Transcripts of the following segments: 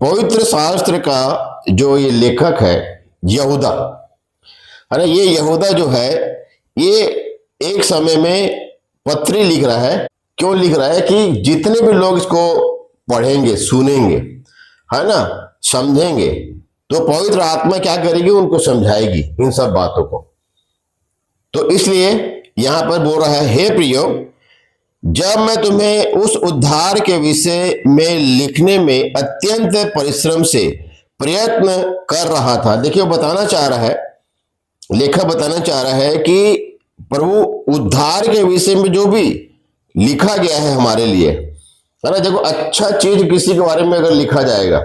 पवित्र शास्त्र का जो ये लेखक है यहूदा, है ना, ये यहूदा जो है ये एक समय में पत्री लिख रहा है। क्यों लिख रहा है? कि जितने भी लोग इसको पढ़ेंगे, सुनेंगे, है ना, समझेंगे, तो पवित्र आत्मा क्या करेगी? उनको समझाएगी इन सब बातों को। तो इसलिए यहां पर बोल रहा है, हे प्रियो, जब मैं तुम्हें उस उद्धार के विषय में लिखने में अत्यंत परिश्रम से प्रयत्न कर रहा था। देखिए, वो बताना चाह रहा है, लेखक बताना चाह रहा है कि प्रभु उद्धार के विषय में जो भी लिखा गया है हमारे लिए, है ना, देखो, अच्छा चीज किसी के बारे में अगर लिखा जाएगा,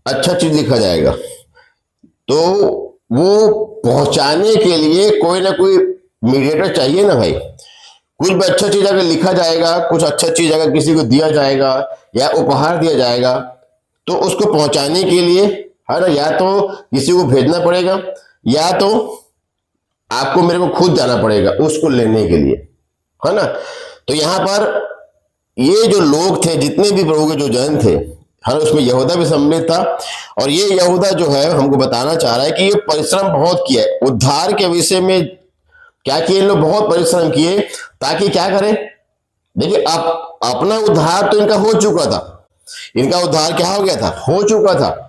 अच्छा चीज लिखा जाएगा, तो वो पहुंचाने के लिए कोई ना कोई मीडिएटर चाहिए ना भाई। कुछ भी अच्छा चीज अगर लिखा जाएगा, कुछ अच्छा चीज अगर किसी को दिया जाएगा या उपहार दिया जाएगा, तो उसको पहुंचाने के लिए, है ना, या तो किसी को भेजना पड़ेगा या तो आपको मेरे को खुद जाना पड़ेगा उसको लेने के लिए, है ना। तो यहां पर ये जो लोग थे, जितने भी प्रभु के जो जन थे, है ना, उसमें यहूदा भी सम्मिलित था। और ये यहूदा जो है हमको बताना चाह रहा है कि ये परिश्रम बहुत किया है उद्धार के विषय में। क्या किए? इन लोग बहुत परिश्रम किए ताकि क्या करें? देखिए, अपना उद्धार तो इनका हो चुका था, इनका उद्धार क्या हो गया था? हो चुका था।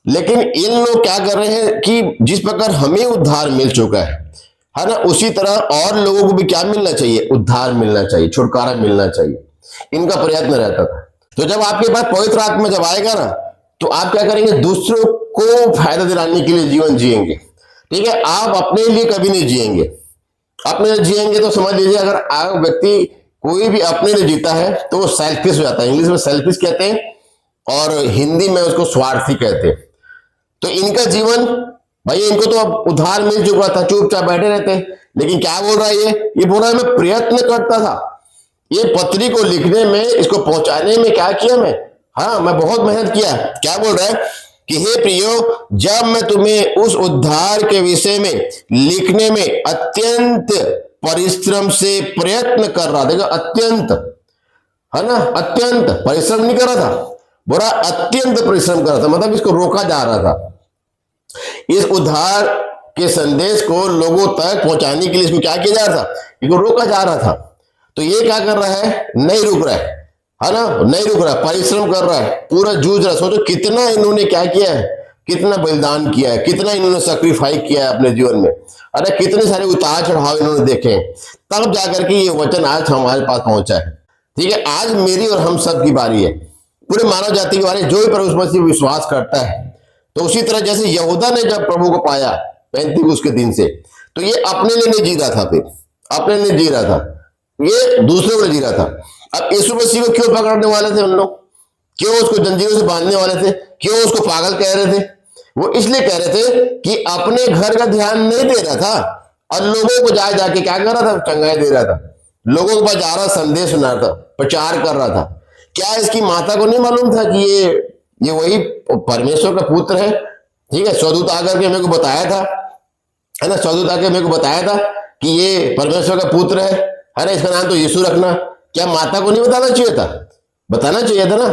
लेकिन इन लोग क्या कर रहे हैं कि जिस प्रकार हमें उद्धार मिल चुका है ना, उसी तरह और लोगों को भी क्या मिलना चाहिए? उद्धार मिलना चाहिए, छुटकारा मिलना चाहिए। इनका प्रयत्न रहता था। तो जब आपके पास पवित्र आत्मा जब आएगा ना, तो आप क्या करेंगे? दूसरों को फायदा दिलाने के लिए जीवन जिएंगे। ठीक है, आप अपने लिए कभी नहीं जिएंगे। अपने लिए जिएंगे तो समझ लीजिए, अगर आप व्यक्ति कोई भी अपने लिए जीता है तो वो सेल्फिश हो जाता है। इंग्लिश में सेल्फिश कहते हैं और हिंदी में उसको स्वार्थी कहते हैं। तो इनका जीवन, भाई, इनको तो अब उद्धार मिल चुका था, चुपचाप बैठे रहते। लेकिन क्या बोल रहा है ये बोल रहा है मैं प्रयत्न करता था, ये पत्री को लिखने में, इसको पहुंचाने में क्या किया मैं? हाँ, मैं बहुत मेहनत किया। क्या बोल रहा है कि हे प्रियो, जब मैं तुम्हें उस उद्धार के विषय में लिखने में अत्यंत परिश्रम से प्रयत्न कर रहा। देखो, अत्यंत, है ना, अत्यंत परिश्रम नहीं कर रहा था, बोला अत्यंत परिश्रम कर रहा था, मतलब इसको रोका जा रहा था। इस उद्धार के संदेश को लोगों तक पहुंचाने के लिए इसको क्या किया जा रहा था? इसको रोका जा रहा था। तो ये क्या कर रहा है? नहीं रुक रहा है ना, नहीं रुक रहा, परिश्रम कर रहा है, पूरा जूझ रहा है। सोचो कितना इन्होंने क्या किया है, कितना बलिदान किया है, कितना इन्होंने सैक्रिफाइस किया है अपने जीवन में। अरे कितने सारे उतार चढ़ाव इन्होंने देखे हैं, तब जाकर के ये वचन आज हमारे पास पहुंचा है। ठीक है, आज मेरी और हम सब की बारी है, पूरे मानव जाति की बारी, जो भी प्रभु मसीह विश्वास करता है। तो उसी तरह जैसे यहूदा ने जब प्रभु को पाया पेंतीकोस्त के दिन से, तो ये अपने लिए नहीं जी रहा था, फिर अपने लिए जी रहा था, ये दूसरों को जी रहा था। अब यीशु मसीह को क्यों पकड़ने वाले थे उन लोग? क्यों उसको जंजीरों से बांधने वाले थे? क्यों उसको पागल कह रहे थे? वो इसलिए कह रहे थे कि अपने घर का ध्यान नहीं दे रहा था और लोगों को जाके क्या कर रहा था? चंगाई दे रहा था, लोगों के पास जा रहा, संदेश सुना रहा था, प्रचार कर रहा था। क्या इसकी माता को नहीं मालूम था कि ये वही परमेश्वर का पुत्र है? ठीक है, स्वदूत आकर के मेरे को बताया था, है ना, स्वदूत आकर मेरे को बताया था कि ये परमेश्वर का पुत्र है ना, इसका नाम तो यीशु रखना। क्या माता को नहीं बताना चाहिए था? बताना चाहिए था ना।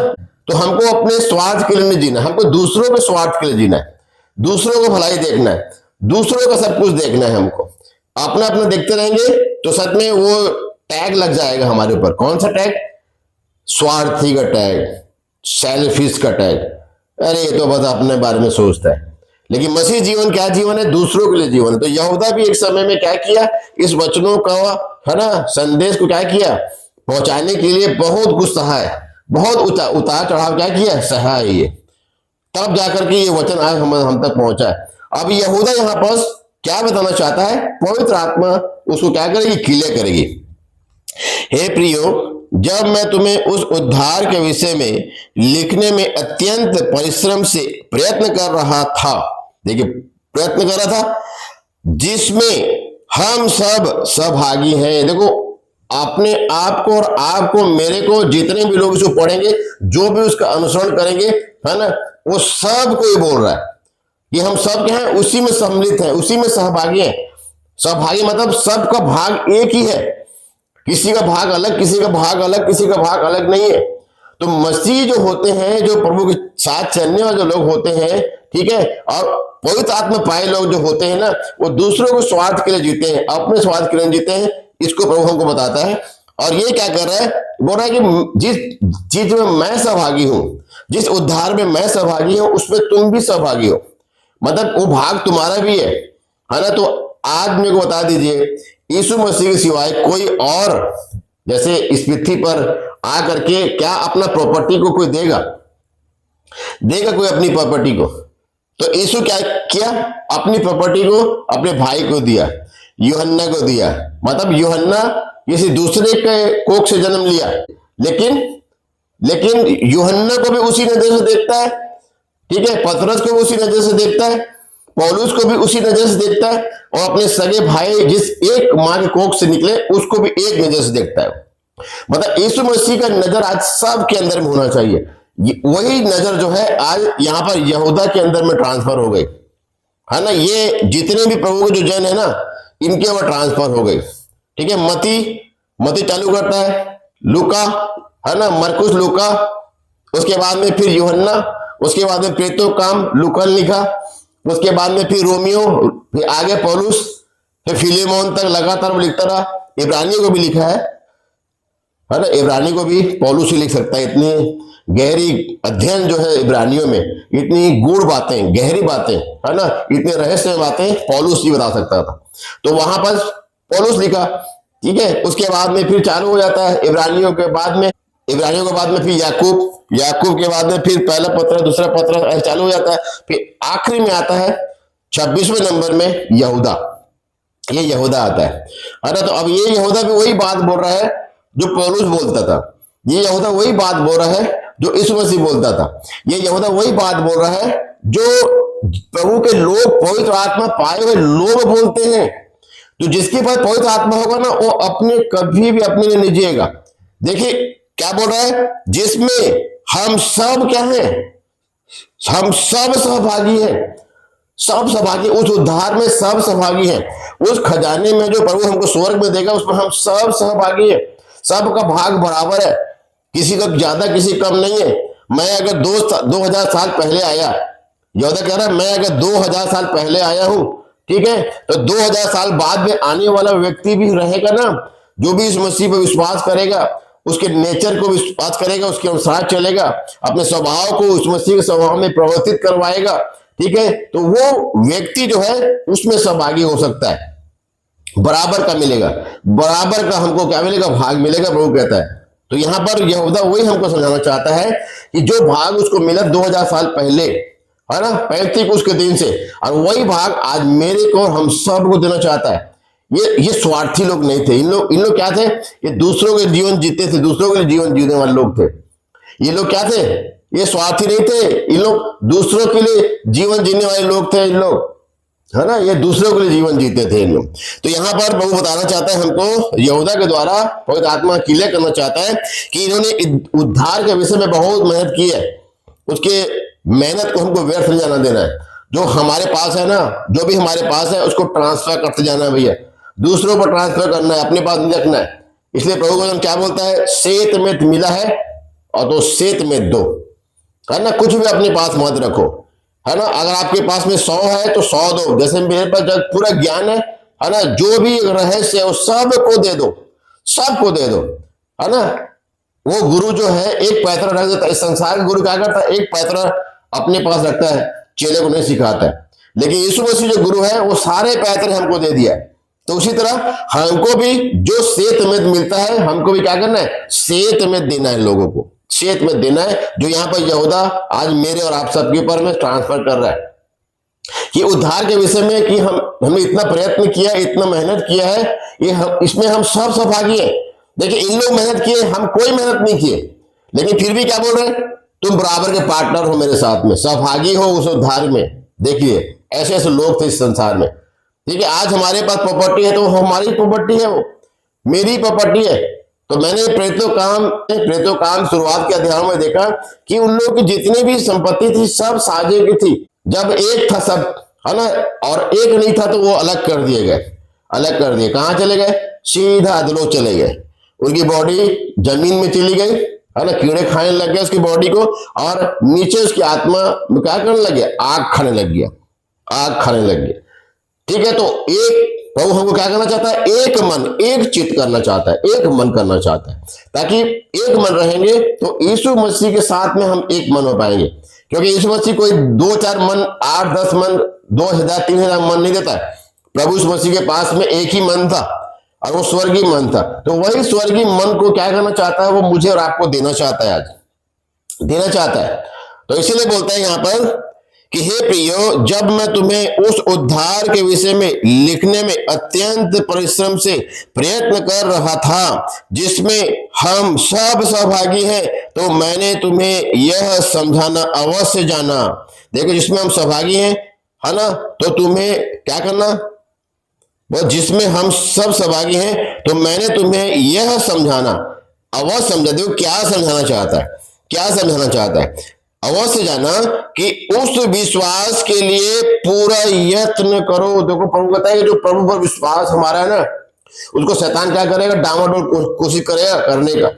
तो हमको अपने स्वार्थ के लिए नहीं जीना, हमको दूसरों के स्वार्थ के लिए जीना है, दूसरों को भलाई देखना है, दूसरों का सब कुछ देखना है। हमको अपना अपना देखते रहेंगे तो सच में वो टैग लग जाएगा हमारे ऊपर। कौन सा टैग? स्वार्थी का टैग, सेल्फिश का टैग। अरे ये तो बस अपने बारे में सोचता है। लेकिन मसीह जीवन क्या जीवन है? दूसरों के लिए जीवन है। तो यहूदा भी एक समय में क्या किया? इस वचनों का, है ना, संदेश को क्या किया? पहुंचाने के लिए बहुत कुछ सहा है, बहुत उतार चढ़ाव क्या किया? सहा है ये, तब जाकर के ये वचन आज हम तक पहुंचा है। अब यहूदा यहाँ पर क्या बताना चाहता है? पवित्र आत्मा उसको क्या करेगी? क्लियर करेगी। हे प्रियो, जब मैं तुम्हें उस उद्धार के विषय में लिखने में अत्यंत परिश्रम से प्रयत्न कर रहा था, देखिए, प्रयत्न कर रहा था, जिसमें हम सब सहभागी हैं। देखो, अपने आप को और आपको, मेरे को, जितने भी लोग इसको पढ़ेंगे, जो भी उसका अनुसरण करेंगे, है ना, वो सब को ये बोल रहा है कि हम सब क्या हैं? उसी में सम्मिलित हैं, उसी में सहभागी हैं। सहभागी मतलब सबका भाग एक ही है, किसी का भाग अलग, किसी का भाग अलग, किसी का भाग अलग नहीं है। तो मसीह जो होते हैं, जो प्रभु के साथ चलने वाले जो लोग होते हैं, ठीक है, और पवित्र आत्मा पाए लोग जो होते हैं ना, वो दूसरों को स्वार्थ के लिए जीते हैं, अपने स्वार्थ के लिए जीते हैं। इसको प्रभु हमको बताता है। और ये क्या कर रहा है, बोल रहा है कि जिस चीज में मैं सहभागी हूं, जिस उद्धार में मैं सहभागी हूं, उसमें तुम भी सहभागी हो। मतलब वो भाग तुम्हारा भी है ना। तो आज मेरे को बता दीजिए, यीशु मसीह के सिवाय कोई और जैसे इस पृथ्वी पर आ करके क्या अपना प्रॉपर्टी को कोई देगा कोई अपनी प्रॉपर्टी को? तो यीशु क्या किया, अपनी प्रॉपर्टी को अपने भाई को दिया, यूहन्ना को दिया। मतलब यूहन्ना किसी दूसरे के कोख से जन्म लिया, लेकिन यूहन्ना को भी उसी नजर से देखता है, ठीक है, पतरस को भी उसी नजर से देखता है, पौलुस को भी उसी नजर से देखता है, और अपने सगे भाई जिस एक मां के कोख से निकले उसको भी एक नजर से देखता है। मतलब यीशु मसीह का नजर आज सब के अंदर में होना चाहिए। वही नजर जो है आज यहाँ पर यहूदा के अंदर में ट्रांसफर हो गई, है ना। ये जितने भी प्रभु के जो जन है ना, इनके ऊपर ट्रांसफर हो गई, ठीक है। मती चालू करता है, लूका, है ना, मरकुस, लूका, उसके बाद में फिर यूहन्ना, उसके बाद में प्रेतो काम लूका ने लिखा, उसके बाद में फिर रोमियो, फिर आगे पौलुस, फिर फिलेमोन तक लगातार वो लिखता रहा। इब्रानियों को भी लिखा है ना, इब्रानी को भी पौलुस ही लिख सकता है। इतनी गहरी अध्ययन जो है इब्रानियों में, इतनी गूढ़ बातें, गहरी बातें, है ना, इतने रहस्य बातें पौलुस ही बता सकता था। तो वहां पर पौलुस लिखा, ठीक है। उसके बाद में फिर चालू हो जाता है इब्रानियों के बाद में फिर याकूब के बाद में फिर पहला पत्र, दूसरा पत्र, चालू हो जाता है। फिर आखिरी में आता है 26वें नंबर में यहूदा। ये यहूदा आता है ना। तो अब ये यहूदा भी वही बात बोल रहा है जो पौलुस बोलता था। ये यहूदा वही बात बोल रहा है जो यीशु मसीह बोलता था। ये यहूदा वही बात बोल रहा है जो प्रभु के लोग, पवित्र आत्मा पाए हुए लोग बोलते हैं। तो जिसके पास पवित्र आत्मा होगा ना, वो अपने कभी भी अपने लिए नहीं जिएगा। देखिए क्या बोल रहा है, जिसमें हम सब क्या हैं, हम सब सहभागी हैं, सब सहभागी, उस उद्धार में सब सहभागी हैं, उस खजाने में जो प्रभु हमको स्वर्ग में देगा उसमें हम सब सहभागी हैं। सबका भाग बराबर है, किसी का ज्यादा किसी कम नहीं है। मैं अगर 2000 साल पहले आया, यहूदा कह रहा है, मैं अगर 2000 साल पहले आया हूं, ठीक है, तो 2000 साल बाद में आने वाला व्यक्ति भी रहेगा ना, जो भी इस मसीह पर विश्वास करेगा, उसके नेचर को विश्वास करेगा, उसके अनुसार चलेगा, अपने स्वभाव को उस मसीह के स्वभाव में प्रवर्तित करवाएगा, ठीक है, तो वो व्यक्ति जो है उसमें सहभागी हो सकता है। बराबर का मिलेगा, बराबर का हमको क्या मिलेगा, भाग मिलेगा, प्रभु कहता है। तो यहां पर यहूदा वही हमको समझाना चाहता है कि जो भाग उसको मिला 2000 साल पहले, है ना, पैंतीस के दिन से, और वही भाग आज मेरे को हम सबको देना चाहता है। ये स्वार्थी लोग नहीं थे। इन लोग क्या थे, ये दूसरों के जीवन जीते थे, दूसरों के लिए जीवन जीने वाले लोग थे। ये लोग क्या थे, ये स्वार्थी नहीं थे। इन लोग दूसरों के लिए जीवन जीने वाले लोग थे। इन लोग, है ना, ये दूसरों के लिए जीवन जीते थे इन लोग। तो यहाँ पर प्रभु बताना चाहता है हमको, यहूदा के द्वारा पवित्र आत्मा क्लियर करना चाहता है कि इन्होंने उद्धार के विषय में बहुत मेहनत की है, उसके मेहनत को हमको व्यर्थ नहीं जाना देना है। जो हमारे पास है ना, जो भी हमारे पास है उसको ट्रांसफर करते जाना है भैया, दूसरों पर ट्रांसफर करना है, अपने पास नहीं रखना है। इसलिए प्रभु वचन क्या बोलता है, सेत में मिला है और तो सेत में दो, है ना, कुछ भी अपने पास मत रखो, है ना। अगर आपके पास में 100 है तो 100 दो। जैसे मेरे पास जब पूरा ज्ञान है ना, जो भी रहस्य है वो सबको दे दो, सबको दे दो, है ना। वो गुरु जो है एक पैतरा रख देता है। इस संसार का गुरु क्या करता है, एक पैतरा अपने पास रखता है, चेले को नहीं सिखाता है। लेकिन यीशु मसीह जो गुरु है वो सारे पैतरे हमको दे दिया है। तो उसी तरह हमको भी जो सेत में मिलता है, हमको भी क्या करना है, सेत में देना है, लोगों को सेत में देना है। जो यहाँ पर यहूदा आज मेरे और आप सबके ऊपर में ट्रांसफर कर रहा है कि उद्धार के विषय में कि हमने इतना प्रयत्न किया, इतना मेहनत किया है, इसमें हम सब सहभागी हैं। देखिए इन लोग मेहनत किए, हम कोई मेहनत नहीं किए, लेकिन फिर भी क्या बोल रहे हैं, तुम बराबर के पार्टनर हो मेरे साथ में, सहभागी हो उस उद्धार में। देखिए ऐसे ऐसे लोग थे इस संसार में, ठीक है। आज हमारे पास प्रॉपर्टी है तो हमारी प्रॉपर्टी है, वो मेरी प्रॉपर्टी है। तो मैंने प्रेतो काम शुरुआत के अध्यायों में देखा कि उन लोगों की जितनी भी संपत्ति थी सब साझे की थी। जब एक था सब, है ना, और एक नहीं था तो वो अलग कर दिए गए, अलग कर दिए। कहां चले गए, सीधा अधोलोक चले गए। उनकी बॉडी जमीन में चली गई, है ना, कीड़े खाने लग गए उसकी बॉडी को, और नीचे उसकी आत्मा में क्या करने लग गया, आग खाने लग गया, आग खाने लग गया। ठीक है, तो एक प्रभु हमको क्या करना चाहता है, एक मन एक चित्त करना चाहता है, एक मन करना चाहता है, ताकि एक मन रहेंगे तो यीशु मसीह के साथ में हम एक मन हो पाएंगे। क्योंकि यीशु मसीह कोई 2-4 मन, 8-10 मन, 2000-3000 मन नहीं देता है। प्रभु यीशु मसीह के पास में एक ही मन था, और वो स्वर्गीय मन था। तो वही स्वर्गीय मन को क्या करना चाहता है, वो मुझे और आपको देना चाहता है, आज देना चाहता है। तो इसीलिए बोलता है यहां पर कि हे प्रियो, जब मैं तुम्हें उस उद्धार के विषय में लिखने में अत्यंत परिश्रम से प्रयत्न कर रहा था, जिसमें हम सब सहभागी हैं, तो मैंने तुम्हें यह समझाना अवश्य जाना। देखो, जिसमें हम सहभागी हैं, है ना, तो तुम्हें क्या करना, वो जिसमें हम सब सहभागी हैं, तो मैंने तुम्हें यह समझाना अवश्य समझा। देखो क्या समझाना चाहता है, क्या समझाना चाहता है, अवश्य जाना कि उस विश्वास के लिए पूरा यत्न करो। देखो प्रभु बताएगा, जो प्रभु पर विश्वास हमारा है ना, उसको शैतान क्या करेगा, डामाडोल कोशिश करेगा करने का,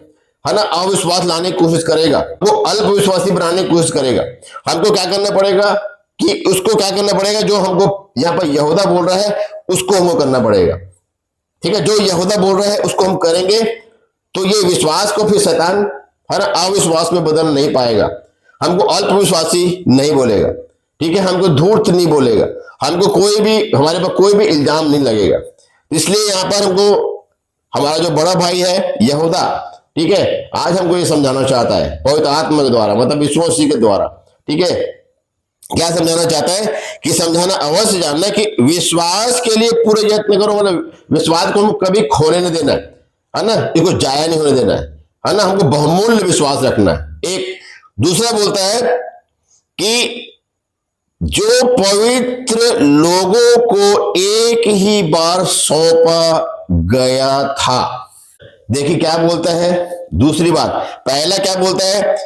है ना, अविश्वास लाने की कोशिश करेगा, वो अल्प विश्वासी बनाने की कोशिश करेगा। हमको क्या करना पड़ेगा कि उसको क्या करना पड़ेगा, जो हमको यहाँ पर यहूदा बोल रहा है उसको हमको करना पड़ेगा। ठीक है, जो यहूदा बोल रहा है उसको हम करेंगे, तो ये विश्वास को फिर शैतान, है ना, अविश्वास में बदल नहीं पाएगा। हमको अल्प विश्वासी नहीं बोलेगा, ठीक है, हमको धूर्त नहीं बोलेगा, हमको कोई भी, हमारे पर कोई भी इल्जाम नहीं लगेगा। इसलिए यहाँ पर हमको हमारा जो बड़ा भाई है यहूदा, ठीक है, आज हमको ये समझाना चाहता है पवित्र आत्मा के द्वारा, मतलब विश्वास के द्वारा। ठीक है, क्या समझाना चाहता है कि समझाना अवश्य जानना कि विश्वास के लिए पूरे यत्न करो, मतलब विश्वास को हमको कभी खोने नहीं देना है ना, इसको जाया नहीं होने देना है ना, हमको बहुमूल्य विश्वास रखना है। एक दूसरा बोलता है कि जो पवित्र लोगों को एक ही बार सौंपा गया था। देखिए क्या बोलता है, दूसरी बात, पहला क्या बोलता है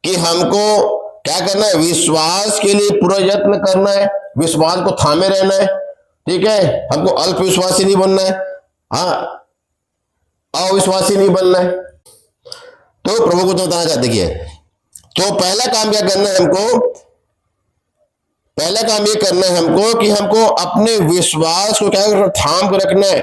कि हमको क्या करना है, विश्वास के लिए पूरा यत्न करना है, विश्वास को थामे रहना है। ठीक है, हमको अल्प विश्वासी नहीं बनना है, हाँ, अविश्वासी नहीं बनना है। तो प्रभु को तो बताना चाहते देखिए, तो पहला काम क्या करना है हमको, पहला काम ये करना है हमको कि हमको अपने विश्वास को क्या करना, थाम के रखना है,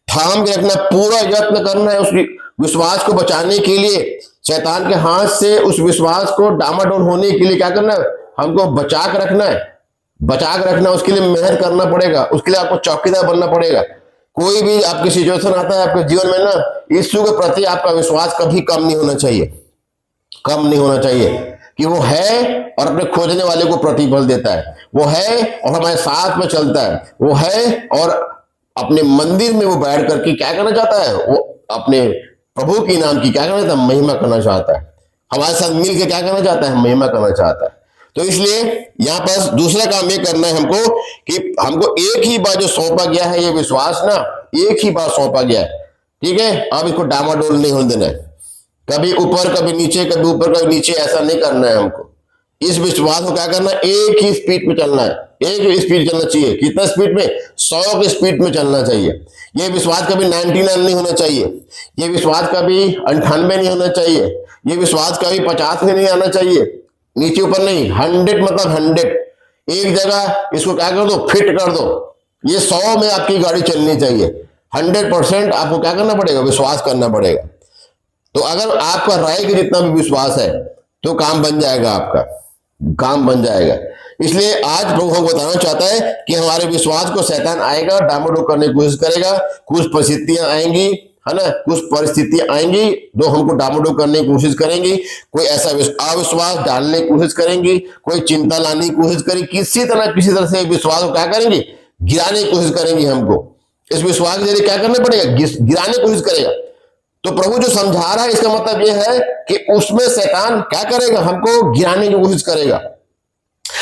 थाम के रखना, पूरा यत्न करना है उस विश्वास को बचाने के लिए। शैतान के हाथ से उस विश्वास को डामाडोल होने के लिए क्या करना है, हमको बचा के रखना है, बचा के रखना, उसके लिए मेहनत करना पड़ेगा, उसके लिए आपको चौकीदार बनना पड़ेगा। कोई भी आपकी सिचुएशन आता है आपके जीवन में ना, यीशु के प्रति आपका विश्वास कभी कम नहीं होना चाहिए, कम नहीं होना चाहिए, कि वो है और अपने खोजने वाले को प्रतिफल देता है, वो है और हमारे साथ में चलता है, वो है और अपने मंदिर में वो बैठ करके क्या करना चाहता है, वो अपने प्रभु की नाम की क्या करना चाहता है, महिमा करना चाहता है, हमारे साथ मिल के क्या करना चाहता है, महिमा करना चाहता है। तो इसलिए यहाँ पर दूसरा काम ये करना है हमको कि हमको एक ही बार जो सौंपा गया है, ये विश्वास ना एक ही बार सौंपा गया है। ठीक है, अब इसको डामाडोल नहीं होने देना है, कभी ऊपर कभी नीचे, कभी ऊपर कभी नीचे, ऐसा नहीं करना है हमको। इस विश्वास को क्या करना है, एक ही स्पीड में चलना है, एक ही स्पीड चलना चाहिए। कितना स्पीड में, 100 की स्पीड में चलना चाहिए। ये विश्वास कभी 99 नहीं होना चाहिए, ये विश्वास कभी 98 नहीं होना चाहिए, ये विश्वास कभी 50 में नहीं आना चाहिए, नीचे ऊपर नहीं, 100 मतलब 100 एक जगह इसको क्या कर दो, फिट कर दो। ये 100 में आपकी गाड़ी चलनी चाहिए, 100% आपको क्या करना पड़ेगा, विश्वास करना पड़ेगा। तो अगर आपका राय के जितना भी विश्वास है तो काम बन जाएगा, आपका काम बन जाएगा। इसलिए आज प्रभु हमको बताना चाहता है कि हमारे विश्वास को शैतान आएगा, डामाडोल करने की कोशिश करेगा, कुछ परिस्थितियां आएंगी, है ना, कुछ परिस्थितियां आएंगी जो हमको डामाडोल करने की कोशिश करेंगी, कोई ऐसा अविश्वास डालने की कोशिश करेंगी, कोई चिंता लाने की कोशिश करेगी, किसी तरह से विश्वास को क्या करेंगे, गिराने की कोशिश करेंगी। हमको इस विश्वास के जरिए क्या करना पड़ेगा, गिराने की कोशिश करेगा। तो प्रभु जो समझा रहा है इसका मतलब यह है कि उसमें शैतान क्या करेगा, हमको गिराने की कोशिश करेगा।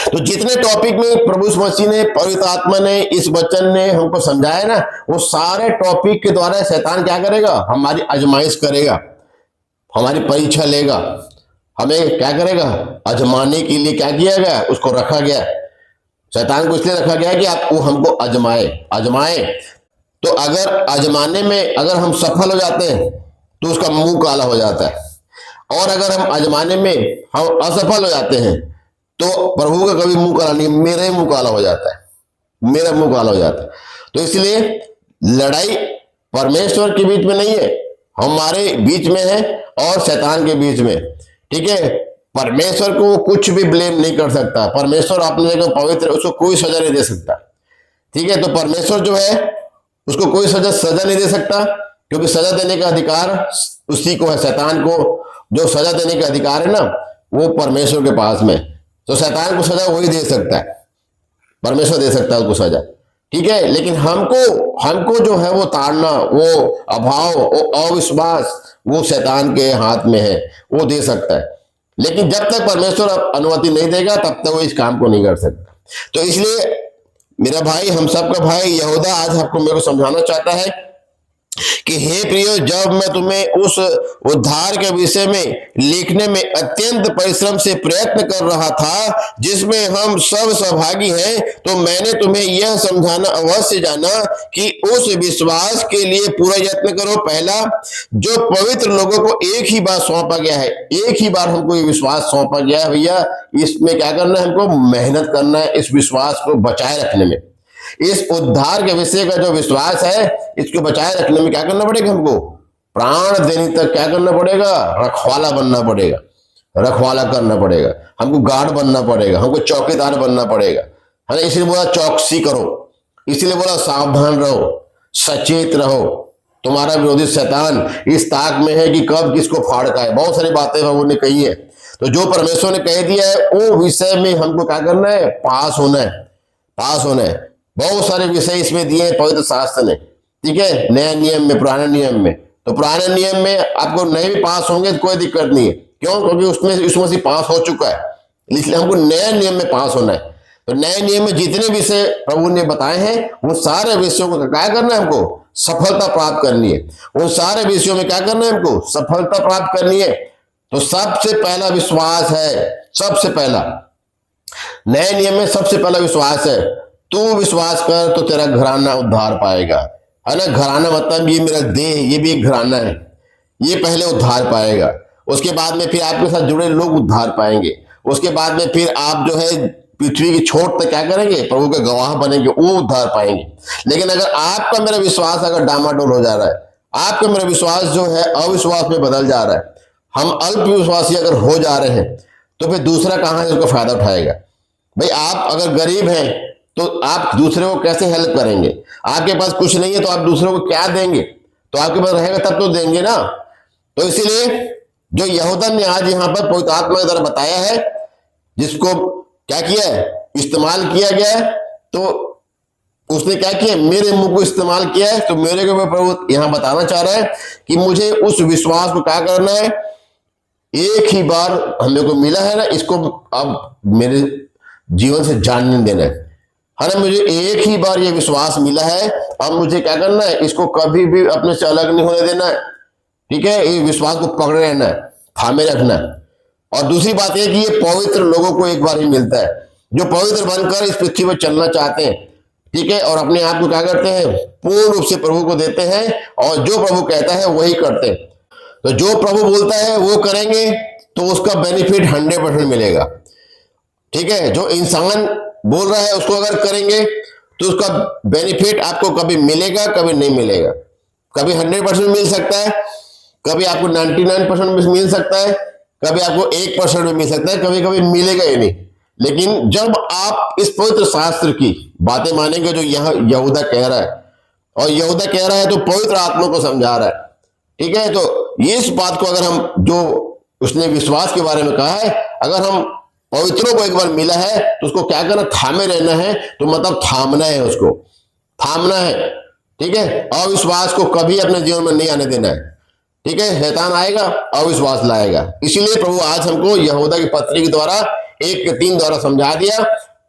तो जितने टॉपिक में प्रभु यीशु मसीह ने, पवित्र आत्मा ने, इस वचन ने हमको समझाया ना, वो सारे टॉपिक के द्वारा शैतान क्या करेगा, हमारी आजमाइश करेगा, हमारी परीक्षा लेगा, हमें क्या करेगा, आजमाने के लिए क्या किया गया, उसको रखा गया। शैतान को इसलिए रखा गया कि आप वो हमको आजमाए। तो अगर आजमाने में अगर हम सफल हो जाते हैं तो उसका मुंह काला हो जाता है, और अगर हम आजमाने में हम असफल हो जाते हैं तो प्रभु का कभी मुंह काला नहीं, मेरा ही मुंह काला हो जाता है, मेरा मुंह काला हो जाता है। तो इसलिए लड़ाई परमेश्वर के बीच में नहीं है, हमारे बीच में है और शैतान के बीच में। ठीक है, परमेश्वर को कुछ भी ब्लेम नहीं कर सकता। परमेश्वर अपने जगह पवित्र, उसको कोई सजा नहीं दे सकता। ठीक है, तो परमेश्वर जो है उसको कोई सजा नहीं दे सकता, क्योंकि सजा देने का अधिकार उसी को है। शैतान को जो सजा देने का अधिकार है ना, वो परमेश्वर के पास में। तो शैतान को सजा वही दे सकता है, परमेश्वर दे सकता है उसको सजा। ठीक है, लेकिन हमको जो है वो ताड़ना, वो अभाव, वो अविश्वास, वो शैतान के हाथ में है, वो दे सकता है। लेकिन जब तक परमेश्वर अनुमति नहीं देगा तब तक वो इस काम को नहीं कर सकता। तो इसलिए मेरा भाई, हम सबका भाई यहूदा आज आपको मेरे को समझाना चाहता है कि हे प्रियो, जब मैं तुम्हें उस उद्धार के विषय में लिखने में अत्यंत परिश्रम से प्रयत्न कर रहा था जिसमें हम सब सहभागी हैं, तो मैंने तुम्हें यह समझाना अवश्य जाना कि उस विश्वास के लिए पूरा यत्न करो। पहला, जो पवित्र लोगों को एक ही बार सौंपा गया है, एक ही बार हमको ये विश्वास सौंपा गया है भैया, इसमें क्या करना है, हमको मेहनत करना है इस विश्वास को बचाए रखने में। इस उद्धार के विषय का जो विश्वास है, इसको बचाए रखने में क्या करना पड़ेगा, हमको प्राण देने तक क्या करना पड़ेगा, रखवाला बनना पड़ेगा, रखवाला करना पड़ेगा, हमको गार्ड बनना पड़ेगा, हमको चौकीदार बनना पड़ेगा, है ना। इसलिए बोला चौकसी करो, इसलिए बोला सावधान रहो, सचेत रहो। तुम्हारा विरोधी शैतान इस ताक में है कि कब किसको फाड़ का है। बहुत सारी बातें उन्होंने कही है, तो जो परमेश्वर ने कह दिया है वो विषय में हमको क्या करना है, पास होना है, पास होना है। बहुत सारे विषय इसमें दिए पवित्र शास्त्र ने। ठीक है, नए नियम में, पुराने नियम में। तो पुराने नियम में आपको नहीं भी पास होंगे तो कोई दिक्कत नहीं है, क्यों, क्योंकि उसमें यीशु मसीह पास हो चुका है। इसलिए हमको नए नियम में पास होना है। तो नए नियम में जितने विषय प्रभु ने बताए हैं, उन सारे विषयों को क्या करना है, हमको सफलता प्राप्त करनी है। उन सारे विषयों में क्या करना है, हमको सफलता प्राप्त करनी है। तो सबसे पहला विश्वास है, सबसे पहला नए नियम में सबसे पहला विश्वास है। तू विश्वास कर तो तेरा घराना उद्धार पाएगा, है ना। घराना मतलब ये मेरा देह, ये भी एक घराना है, ये पहले उद्धार पाएगा। उसके बाद में फिर आपके साथ जुड़े लोग उद्धार पाएंगे। उसके बाद में फिर आप जो है पृथ्वी की छोट तक क्या करेंगे, प्रभु के गवाह बनेंगे, वो उद्धार पाएंगे। लेकिन अगर आपका मेरा विश्वास अगर डामाडोल हो जा रहा है, आपका मेरा विश्वास जो है अविश्वास में बदल जा रहा है, हम अल्प विश्वासी अगर हो जा रहे हैं, तो फिर दूसरा कहाँ है उसका फायदा उठाएगा। भाई आप अगर गरीब हैं तो आप दूसरे को कैसे हेल्प करेंगे, आपके पास कुछ नहीं है तो आप दूसरों को क्या देंगे, तो आपके पास रहेगा तब तो देंगे ना। तो इसलिए जो यहूदा ने आज यहाँ पर पवित्र आत्मा के द्वारा बताया है, जिसको क्या किया है, इस्तेमाल किया गया है, तो उसने क्या किया, मेरे मुंह को इस्तेमाल किया है। तो मेरे को प्रभु यहाँ बताना चाह रहा है कि मुझे उस विश्वास को क्या करना है, एक ही बार हमें को मिला है ना, इसको अब मेरे जीवन से जानने देना है ना। मुझे एक ही बार ये विश्वास मिला है, अब मुझे क्या करना है, इसको कभी भी अपने से अलग नहीं होने देना है। ठीक है, ये विश्वास को पकड़े रहना है, थामे रखना है। और दूसरी बात यह कि ये पवित्र लोगों को एक बार ही मिलता है, जो पवित्र बनकर इस पृथ्वी पर चलना चाहते हैं। ठीक है, और अपने आप को क्या करते हैं, पूर्ण रूप से प्रभु को देते हैं, और जो प्रभु कहता है वही करते हैं। तो जो प्रभु बोलता है वो करेंगे तो उसका बेनिफिट 100% मिलेगा। ठीक है, जो इंसान बोल रहा है उसको अगर करेंगे तो उसका बेनिफिट आपको कभी मिलेगा, कभी नहीं मिलेगा। कभी 100% मिल सकता है, कभी आपको 99% मिल सकता है, कभी आपको 1% में मिल सकता है, कभी कभी मिलेगा ही नहीं। लेकिन जब आप इस पवित्र शास्त्र की बातें मानेंगे जो यहाँ यहूदा कह रहा है, और यहूदा कह रहा है तो पवित्र आत्मा को समझा रहा है। ठीक है, तो इस बात को अगर हम, जो उसने विश्वास के बारे में कहा है, अगर हम पवित्रों को एक बार मिला है तो उसको क्या करना, थामे रहना है। तो मतलब थामना है, उसको थामना है। ठीक है, अविश्वास को कभी अपने जीवन में नहीं आने देना है। ठीक है, शैतान आएगा, अविश्वास लाएगा। इसीलिए प्रभु आज हमको यहूदा की पत्री के द्वारा 1-3 द्वारा समझा दिया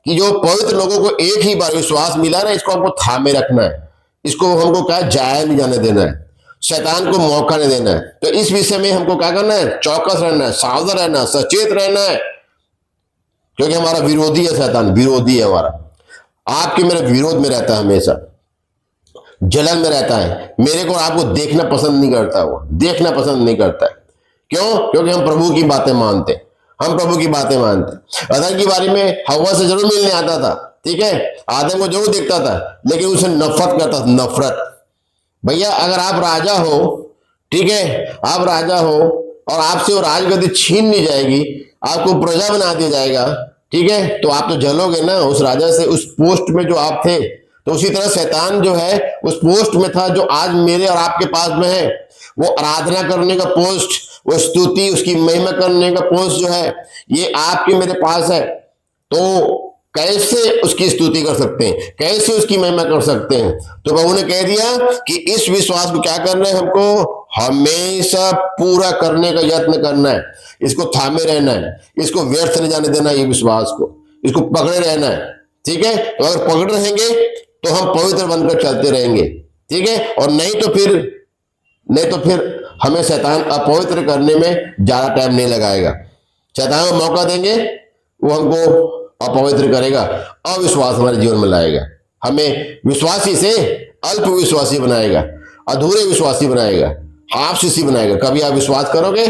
कि जो पवित्र लोगों को एक ही बार विश्वास मिला ना, इसको हमको थामे रखना है, इसको हमको क्या जाया नहीं जाने देना है, शैतान को मौका नहीं देना है। तो इस विषय में हमको क्या करना है, चौकस रहना है, सावधान रहना है, सचेत रहना है, क्योंकि हमारा विरोधी है शैतान, विरोधी है हमारा, आपके मेरे विरोध में रहता है, हमेशा जलन में रहता है। मेरे को आपको देखना पसंद नहीं करता, वो देखना पसंद नहीं करता है। क्यों? क्योंकि हम प्रभु की बातें मानते हैं, हम प्रभु की बातें मानते हैं। अदम की बारी में हवा से जरूर मिलने आता था, ठीक है, आदम को जरूर देखता था, लेकिन उसे नफरत करता था, नफरत। भैया अगर आप राजा हो, ठीक है, आप राजा हो और आपसे वो राजगद्दी छीन ली जाएगी, आपको प्रजा बना दिया जाएगा, ठीक है, तो आप तो जलोगे ना उस राजा से, उस पोस्ट में जो आप थे। तो उसी तरह शैतान जो है उस पोस्ट में था जो आज मेरे और आपके पास में है। वो आराधना करने का पोस्ट, वो स्तुति, उसकी महिमा करने का पोस्ट जो है, ये आपके मेरे पास है। तो कैसे उसकी स्तुति कर सकते हैं, कैसे उसकी महिमा कर सकते हैं? तो प्रभु ने कह दिया कि इस विश्वास को क्या करना है, हमको हमेशा पूरा करने का यत्न करना है, इसको थामे रहना है, इसको व्यर्थ नहीं जाने देना, ये विश्वास को, इसको पकड़े रहना है, ठीक है। तो अगर पकड़े रहेंगे तो हम पवित्र बनकर चलते रहेंगे, ठीक है, और नहीं तो फिर हमें शैतान अपवित्र करने में ज्यादा टाइम नहीं लगाएगा। शैतान को मौका देंगे, वो हमको अपवित्र करेगा, अविश्वास हमारे जीवन में लाएगा, हमें विश्वासी से अल्प विश्वासी बनाएगा, अधूरे विश्वासी बनाएगा, आपसी बनाएगा। कभी आप विश्वास करोगे,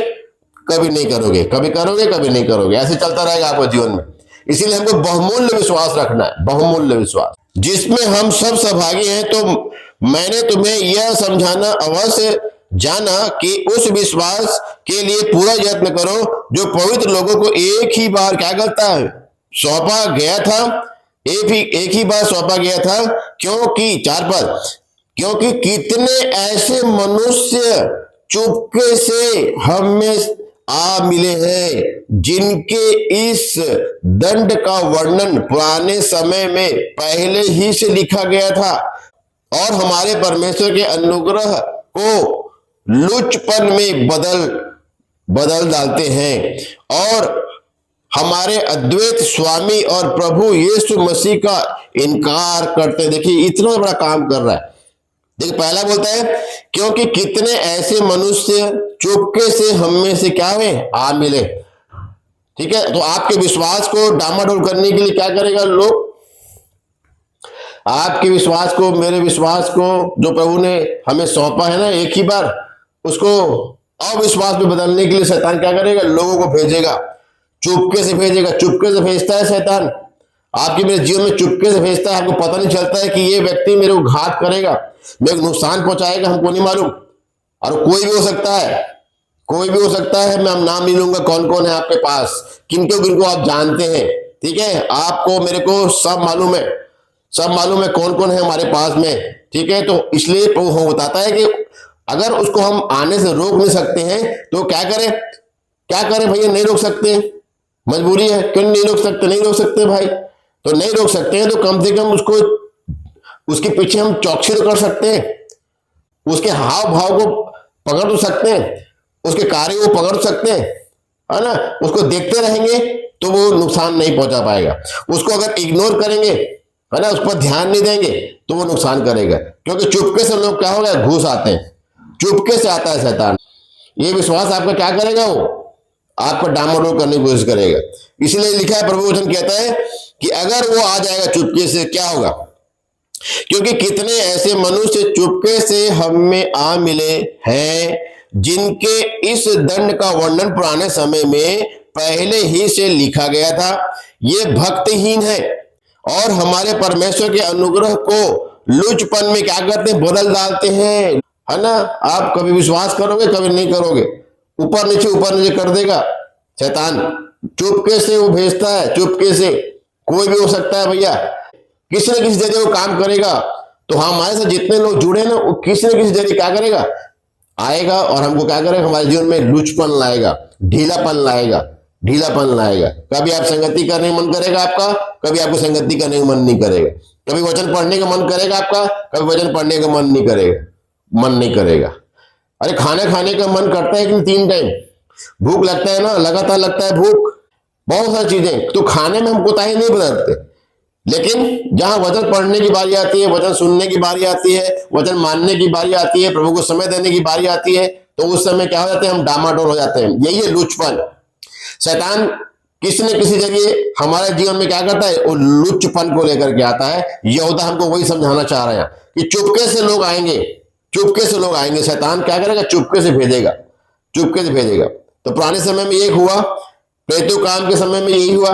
कभी नहीं करोगे, कभी करोगे, कभी नहीं करोगे, ऐसे चलता रहेगा आपके जीवन में। इसीलिए हमको बहुमूल्य विश्वास रखना है, बहुमूल्य विश्वास जिसमें हम सब सहभागी हैं। तो मैंने तुम्हें यह समझाना अवश्य जाना कि उस विश्वास के लिए पूरा यत्न करो जो पवित्र लोगों को एक ही बार क्या करता है, सौंपा गया था, एक ही बार सौंपा गया था। क्योंकि 4 पद, क्योंकि कितने ऐसे मनुष्य चुपके से हम में आ मिले हैं जिनके इस दंड का वर्णन पुराने समय में पहले ही से लिखा गया था और हमारे परमेश्वर के अनुग्रह को लुचपन में बदल डालते हैं और हमारे अद्वैत स्वामी और प्रभु यीशु मसीह का इनकार करते हैं। देखिए इतना बड़ा काम कर रहा है। देखिए पहला बोलता है क्योंकि कितने ऐसे मनुष्य चुपके से हम में से क्या हुए, आ मिले, ठीक है। तो आपके विश्वास को डामाडोल करने के लिए क्या करेगा लोग, आपके विश्वास को, मेरे विश्वास को जो प्रभु ने हमें सौंपा है ना एक ही बार, उसको अविश्वास में बदलने के लिए शैतान क्या करेगा, लोगों को भेजेगा, चुपके से भेजेगा। चुपके से भेजता है शैतान, आपके मेरे जीवन में चुपके से भेजता है। आपको पता नहीं चलता है कि ये व्यक्ति मेरे को घात करेगा, मेरे को नुकसान पहुंचाएगा, हमको नहीं मालूम। और कोई भी हो सकता है, कोई भी हो सकता है। मैं नाम नहीं लूंगा कौन कौन है आपके पास, किनको किनको आप जानते हैं, ठीक है, आपको मेरे को सब मालूम है, सब मालूम है कौन कौन है हमारे पास में, ठीक है। तो इसलिए प्रभु हम बताता है कि अगर उसको हम आने से रोक नहीं सकते हैं तो क्या करें, क्या करें भैया, नहीं रोक सकते, मजबूरी है। क्यों नहीं रोक सकते, नहीं रोक सकते भाई, तो नहीं रोक सकते हैं तो कम से कम उसको, उसके पीछे हम चौकसी तो कर सकते हैं, उसके हाव भाव को पकड़ तो सकते हैं, उसके कार्य को पकड़ सकते हैं, है ना। उसको देखते रहेंगे तो वो नुकसान नहीं पहुंचा पाएगा। उसको अगर इग्नोर करेंगे, है ना, उस पर ध्यान नहीं देंगे तो वो नुकसान करेगा। क्योंकि चुपके से लोग क्या हो गया, घुस आते हैं, चुपके से आता है शैतान। ये विश्वास आपका क्या करेगा, वो आप पर डामाडोल करने की कोशिश करेगा। इसलिए लिखा है, प्रभु वचन कहता है कि अगर वो आ जाएगा चुपके से, क्या होगा, क्योंकि कितने ऐसे मनुष्य चुपके से हम में आ मिले हैं जिनके इस दंड का वर्णन पुराने समय में पहले ही से लिखा गया था। ये भक्तिहीन है और हमारे परमेश्वर के अनुग्रह को लुचपन में क्या करते हैं, बदल डालते हैं, है ना। आप कभी विश्वास करोगे, कभी नहीं करोगे, ऊपर नीचे कर देगा शैतान। चुपके से वो भेजता है, चुपके से। कोई भी हो सकता है भैया, किसी न किसी जरिए वो काम करेगा। तो हमारे से जितने लोग जुड़े ना, वो किसी न किसी जरिए क्या करेगा, आएगा और हमको क्या करेगा, हमारे जीवन में लुचपन लाएगा, ढीलापन लाएगा, ढीलापन लाएगा। कभी आप संगति करने का मन करेगा आपका, कभी आपको संगति करने का मन नहीं करेगा। कभी वचन पढ़ने का मन करेगा आपका, कभी वचन पढ़ने का मन नहीं करेगा, मन नहीं करेगा। अरे खाना खाने का मन करता है कि 3 टाइम, भूख लगता है ना, लगातार लगता है भूख, बहुत सारी चीजें। तो खाने में हम कोताही नहीं बरतते, लेकिन जहां वचन पढ़ने की बारी आती है, वचन सुनने की बारी आती है, वचन मानने की बारी आती है, प्रभु को समय देने की बारी आती है, तो उस समय क्या हो जाते हैं, हम डामाडोल हो जाते हैं। यही है लुचपन। शैतान किसी न किसी जगह हमारे जीवन में क्या करता है, वो लुचपन को लेकर के आता है। यहूदा हमको वही समझाना चाह रहे हैं कि चुपके से लोग आएंगे, चुपके से लोग आएंगे। शैतान क्या करेगा, चुपके से भेजेगा, चुपके से भेजेगा। तो पुराने समय में ये हुआ, प्रेरितों काम के समय में यही हुआ।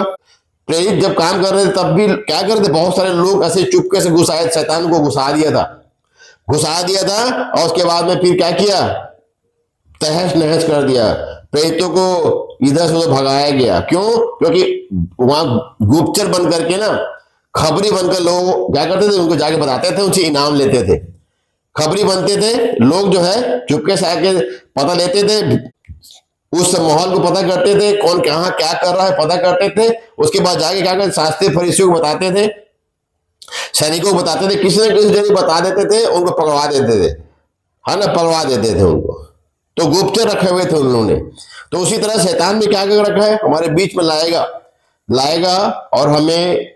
प्रेरित जब काम कर रहे थे तब भी क्या करते, बहुत सारे लोग ऐसे चुपके से घुसाए, शैतान को घुसा दिया था और उसके बाद में फिर क्या किया, तहस नहस कर दिया। प्रेरितों को इधर से उधर भगाया गया। क्यों? क्योंकि वहां गुप्तचर बन करके ना, खबरी बनकर लोग क्या करते थे, उनको जाके बताते थे, उनसे इनाम लेते थे। खबरी बनते थे लोग, जो है चुपके से आके पता लेते थे, उस माहौल को पता करते थे, कौन कहाँ क्या कर रहा है पता करते थे। उसके बाद जाके क्या करते, शास्त्री फरीसियों को बताते थे, सैनिकों को बताते थे, किसी न किसी जगह बता देते थे, उनको पकड़वा देते थे, है ना, पकड़वा देते थे उनको। तो गुप्तचर रखे हुए थे उन्होंने। तो उसी तरह शैतान भी क्या कर रखा है, हमारे बीच में लाएगा और हमें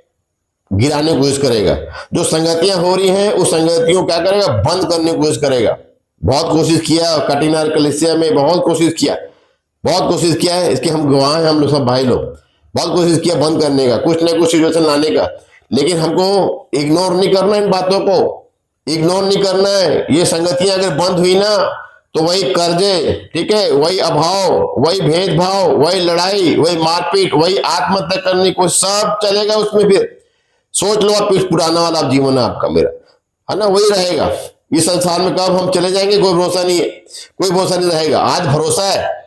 गिराने की कोशिश करेगा। जो संगतियां हो रही हैं उस संगतियों क्या करेगा, बंद करने की कोशिश करेगा। बहुत कोशिश किया, कटिनार कलीसिया में बहुत कोशिश किया है, इसके हम गवाह हैं, हम लोग सब भाई लोग। बहुत कोशिश किया बंद करने का, कुछ न कुछ सिचुएशन लाने का, लेकिन हमको इग्नोर नहीं करना, इन बातों को इग्नोर नहीं करना है। ये संगतियां अगर बंद हुई ना तो वही कर्जे, ठीक है, वही अभाव, वही भेदभाव, वही लड़ाई, वही मारपीट, वही आत्महत्या करने को सब चलेगा उसमें। फिर सोच लो आप, पुराना वाला जीवन है आपका मेरा, है ना, वही रहेगा। इस संसार में कब हम चले जाएंगे कोई भरोसा नहीं है, कोई भरोसा नहीं रहेगा। आज भरोसा है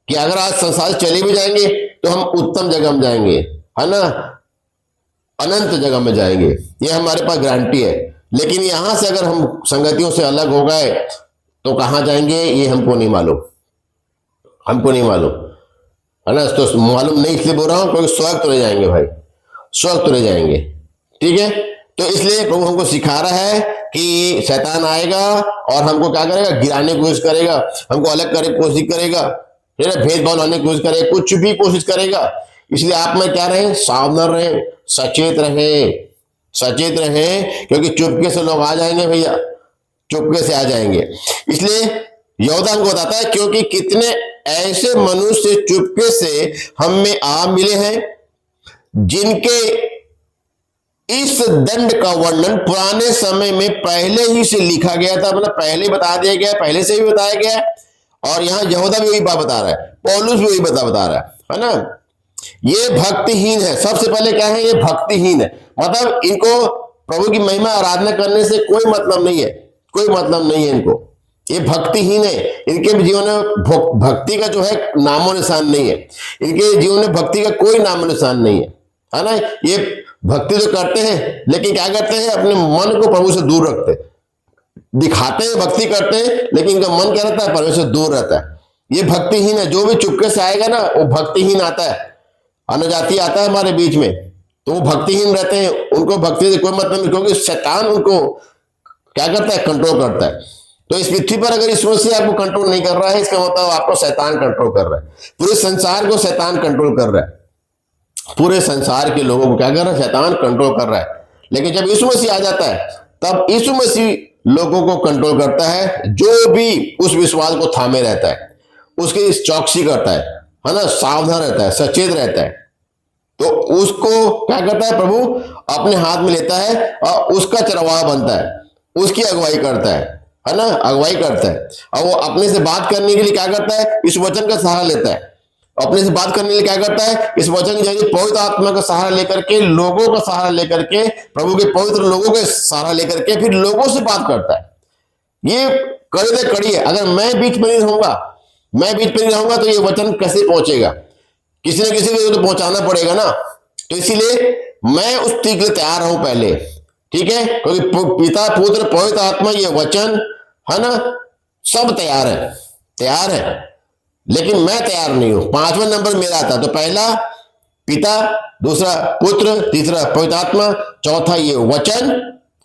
कि अगर आज संसार चले भी जाएंगे तो हम उत्तम जगह में जाएंगे, है ना, अनंत जगह में जाएंगे, ये हमारे पास गारंटी है। लेकिन यहां से अगर हम संगतियों से अलग हो गए तो कहां जाएंगे ये हमको नहीं मालूम, है ना। तो मालूम नहीं इसलिए बोल रहा हूं क्योंकि स्वर्ग तो ले जाएंगे भाई, स्वर्ग तो ले जाएंगे, ठीक है। तो इसलिए प्रभु हमको सिखा रहा है कि शैतान आएगा और हमको क्या करेगा, गिराने की कोशिश करेगा, हमको अलग करने की कोशिश करेगा, भेदभाव लाने की कोशिश करेगा, कुछ भी कोशिश करेगा। इसलिए आप में क्या रहे, सावधान रहे, सचेत रहे, क्योंकि चुपके से लोग आ जाएंगे भैया, चुपके से आ जाएंगे। इसलिए यहूदा हमको बताता है, क्योंकि कितने ऐसे मनुष्य चुपके से हम में आ मिले हैं जिनके इस दंड का वर्णन पुराने समय में पहले ही से लिखा गया था, मतलब पहले बता दिया गया, पहले से भी बताया गया। और यहां यहूदा भी वही बात बता रहा है, पौलुस भी वही बता रहा है ना। ये भक्तिहीन है, सबसे पहले क्या है, ये भक्तिहीन है। मतलब इनको प्रभु की महिमा आराधना करने से कोई मतलब नहीं है इनको, ये भक्तिहीन है। इनके जीवन में भक्ति का जो है नामो निशान नहीं है, इनके जीवन में भक्ति का कोई नामो निशान नहीं है ना। ये भक्ति तो करते हैं लेकिन क्या करते हैं, अपने मन को प्रभु से दूर रखते हैं, दिखाते हैं भक्ति करते हैं लेकिन इनका मन क्या रहता है, परमेश्वर से दूर रहता है। ये भक्तिहीन है। जो भी चुपके से आएगा ना वो भक्तिहीन आता है, अन्यजाति आता है हमारे बीच में, तो वो भक्तिहीन रहते हैं, उनको भक्ति से कोई मतलब नहीं, क्योंकि शैतान उनको क्या करता है, कंट्रोल करता है। तो इस पृथ्वी पर अगर इस वजह से आपको कंट्रोल नहीं कर रहा है, इसका मतलब आपको शैतान कंट्रोल कर रहा है। पूरे संसार को शैतान कंट्रोल कर रहा है, पूरे संसार के लोगों को क्या कर रहा है, शैतान कंट्रोल कर रहा है। लेकिन जब यीशु मसीह आ जाता है तब यीशु मसीह लोगों को कंट्रोल करता है, जो भी उस विश्वास को थामे रहता है, उसकी चौकसी करता है ना, सावधान रहता है, सचेत रहता है, तो उसको क्या करता है, प्रभु अपने हाथ में लेता है और उसका चरवाहा बनता है, उसकी अगुवाई करता है ना, अगुवाई करता है। और वो अपने से बात करने के लिए क्या करता है, इस वचन का सहारा लेता है। अपने से बात करने के लिए क्या करता है, इस वचन के जरिए पवित्र आत्मा का सहारा लेकर के, लोगों का सहारा लेकर के, प्रभु के पवित्र लोगों का सहारा लेकर के फिर लोगों से बात करता है। ये कड़ी से कड़ी है। अगर मैं बीच में नहीं रहूंगा तो ये वचन कैसे पहुंचेगा, किसी न किसी को तो पहुंचाना पड़ेगा ना। तो इसीलिए मैं उस चीज के लिए तैयार हूं पहले, ठीक है, क्योंकि पिता पुत्र पवित्र आत्मा ये वचन है ना, सब तैयार है, लेकिन मैं तैयार नहीं हूं। 5वां नंबर मेरा आता, तो पहला पिता, दूसरा पुत्र, तीसरा पवित्र आत्मा, चौथा ये वचन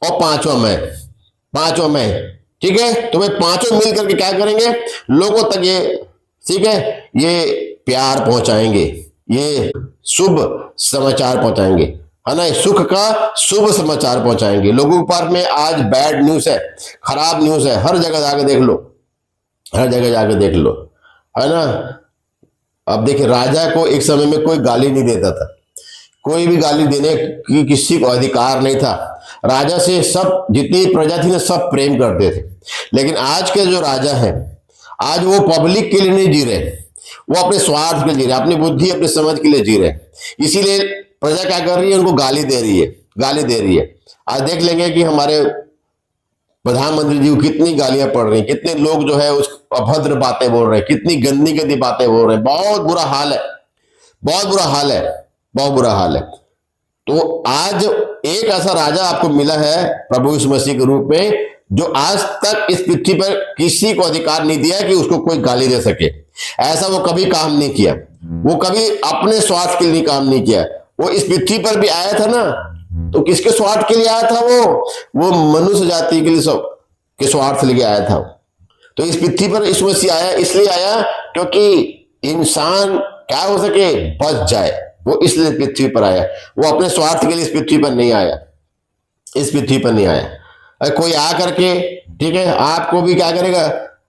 और पांचवा मैं, ठीक है। तो वे पांचों मिल करके क्या करेंगे, लोगों तक ये, ठीक है, ये प्यार पहुंचाएंगे, ये शुभ समाचार पहुंचाएंगे, है ना, सुख का शुभ समाचार पहुंचाएंगे। लोगों के पास में आज बैड न्यूज है, खराब न्यूज है, हर जगह जाके देख लो, है ना। अब देखिए, राजा को एक समय में कोई गाली नहीं देता था, कोई भी गाली देने की किसी को अधिकार नहीं था। राजा से सब, जितनी प्रजा थी ना, सब प्रेम करते थे। लेकिन आज के जो राजा हैं, आज वो पब्लिक के लिए नहीं जी रहे, वो अपने स्वार्थ के लिए जी रहे, अपनी बुद्धि अपनी समझ के लिए जी रहे। इसीलिए प्रजा क्या कर रही है, उनको गाली दे रही है, गाली दे रही है। आज देख लेंगे कि हमारे प्रधानमंत्री जी को कितनी गालियां पड़ रही हैं, कितने लोग जो है उस अभद्र बातें बोल रहे हैं, कितनी गंदी गंदी बातें बोल रहे हैं। बहुत बुरा हाल है, बहुत बुरा हाल है, बहुत बुरा हाल है। तो आज एक ऐसा राजा आपको मिला है प्रभु यीशु मसीह के रूप में, जो आज तक इस पृथ्वी पर किसी को अधिकार नहीं दिया कि उसको कोई गाली दे सके। ऐसा वो कभी काम नहीं किया, वो कभी अपने स्वार्थ के लिए काम नहीं किया। वो इस पृथ्वी पर भी आया था ना, तो किसके स्वार्थ के लिए आया था? वो मनुष्य जाति के लिए, सब के स्वार्थ के लिए आया था। तो इस पृथ्वी पर यीशु मसीह आया, इसलिए आया क्योंकि इंसान क्या हो सके, बच जाए। वो इसलिए पृथ्वी पर आया, वो अपने स्वार्थ के लिए इस पृथ्वी पर नहीं आया, इस पृथ्वी पर नहीं आया। कोई आ करके, ठीक है, आपको भी क्या करेगा,